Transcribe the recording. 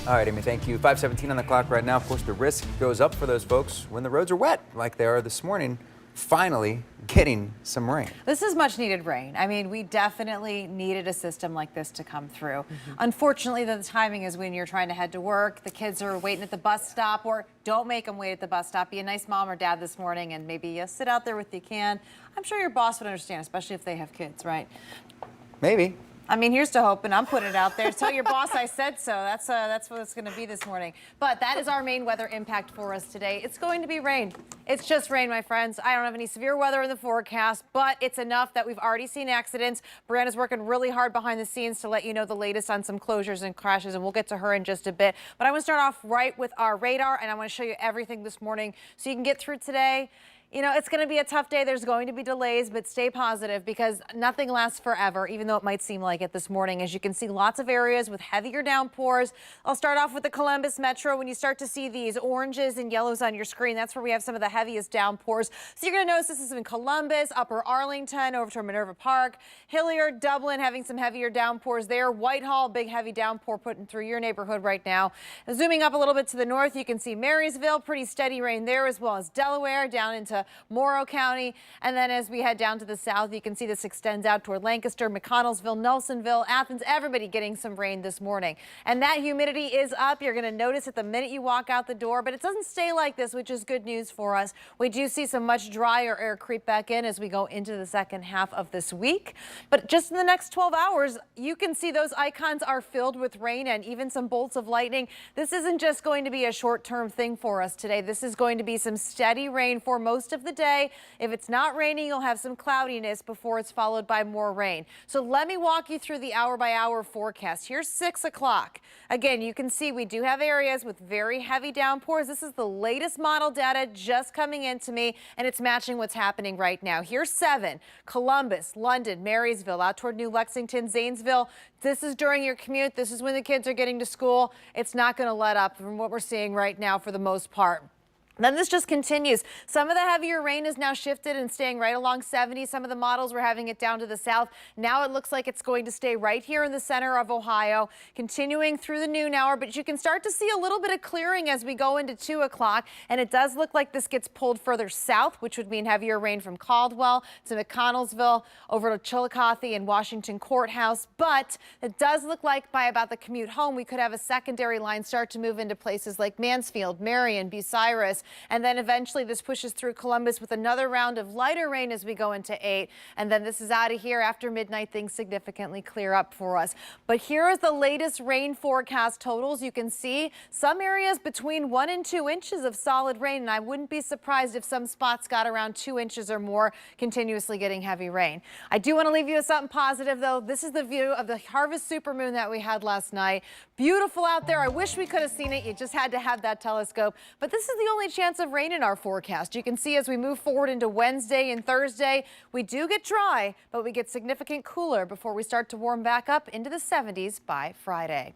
All right, Amy, thank you. 5:17 on the clock right now. Of course, the risk goes up for those folks when the roads are wet, like they are this morning, finally getting some rain. This is much needed rain. I mean, we definitely needed a system like this to come through. Unfortunately, the timing is when you're trying to head to work, the kids are waiting at the bus stop, or don't make them wait at the bus stop. Be a nice mom or dad this morning and maybe sit out there with you can. I'm sure your boss would understand, especially if they have kids, right? Maybe. I mean, here's to hoping. I'm putting it out there. Tell your boss I said so. That's what it's going to be this morning. But that is our main weather impact for us today. It's going to be rain. It's just rain, my friends. I don't have any severe weather in the forecast, but it's enough that we've already seen accidents. Brianna's working really hard behind the scenes to let you know the latest on some closures and crashes, and we'll get to her in just a bit. But I want to start off right with our radar, and I want to show you everything this morning so you can get through today. You know, it's going to be a tough day. There's going to be delays, but stay positive because nothing lasts forever, even though it might seem like it this morning. As you can see, lots of areas with heavier downpours. I'll start off with the Columbus Metro. When you start to see these oranges and yellows on your screen, that's where we have some of the heaviest downpours. So you're going to notice this is in Columbus, Upper Arlington, over to Minerva Park, Hilliard, Dublin, having some heavier downpours there. Whitehall, big heavy downpour putting through your neighborhood right now. Zooming up a little bit to the north, you can see Marysville, pretty steady rain there, as well as Delaware down into Morrow County. And then as we head down to the south, you can see this extends out toward Lancaster, McConnellsville, Nelsonville, Athens, everybody getting some rain this morning. And that humidity is up. You're going to notice it the minute you walk out the door, but it doesn't stay like this, which is good news for us. We do see some much drier air creep back in as we go into the second half of this week. But just in the next 12 hours, you can see those icons are filled with rain and even some bolts of lightning. This isn't just going to be a short-term thing for us today. This is going to be some steady rain for most of the day. If it's not raining, you'll have some cloudiness before it's followed by more rain. So let me walk you through the hour-by-hour forecast. Here's 6 o'clock. Again, you can see we do have areas with very heavy downpours. This is the latest model data just coming into me, and it's matching what's happening right now. Here's 7, Columbus, London, Marysville, out toward New Lexington, Zanesville. This is during your commute. This is when the kids are getting to school. It's not going to let up from what we're seeing right now for the most part. Then this just continues. Some of the heavier rain is now shifted and staying right along 70. Some of the models were having it down to the south. Now it looks like it's going to stay right here in the center of Ohio, continuing through the noon hour. But you can start to see a little bit of clearing as we go into 2 o'clock. And it does look like this gets pulled further south, which would mean heavier rain from Caldwell to McConnellsville over to Chillicothe and Washington Courthouse. But it does look like by about the commute home, we could have a secondary line start to move into places like Mansfield, Marion, Bucyrus. And then eventually this pushes through Columbus with another round of lighter rain as we go into 8. And then this is out of here after midnight. Things significantly clear up for us. But here is the latest rain forecast totals. You can see some areas between 1 and 2 inches of solid rain. And I wouldn't be surprised if some spots got around 2 inches or more, continuously getting heavy rain. I do want to leave you with something positive, though. This is the view of the harvest supermoon that we had last night. Beautiful out there. I wish we could have seen it. You just had to have that telescope. But this is the only chance of rain in our forecast. You can see as we move forward into Wednesday and Thursday, we do get dry, but we get significant cooler before we start to warm back up into the 70s by Friday.